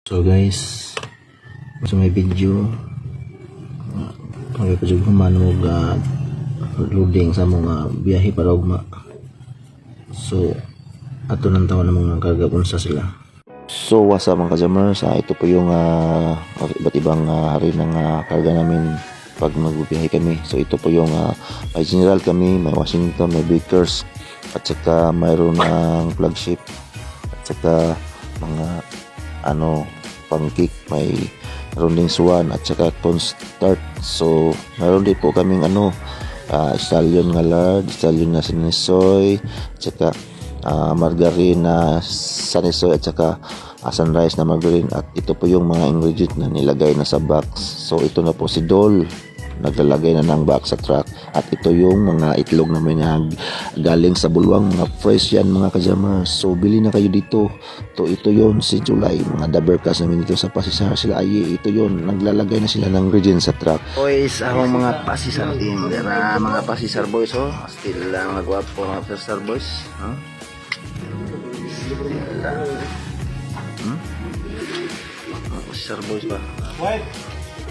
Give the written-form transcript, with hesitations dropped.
So guys, sa may video may pajug humanog loading sa mga biyahe para ugma. So ato nang taon ng mga karga unsa sila. So what's up mga ka-jammers, ito po yung iba't ibang hari ng karga namin pag magbibiyahe kami. So ito po yung may General kami, may Washington, may Bakers, at saka mayroon ng flagship, at saka mga pancake, may mayroon swan, at saka cornstarch. So mayroon din po kaming stallion nga lard, stallion na sinisoy, at saka margarine na sanisoy, at saka sunrise na margarine. At ito po yung mga ingredient na nilagay na sa box. So ito na po si Dol, naglalagay na ng box sa truck. At ito yung mga itlog namin na galing sa bulwang, mga fresh yan mga ka-jammers. So bili na kayo dito. Ito yon si July, mga daberkas namin dito sa Pasisar sila ay ito yon, naglalagay na sila ng ingredients sa truck. Boys, akong mga Pasisar team, mga Pasisar boys, still lang magwapo mga Pasisar boys, Pasisar boys ba?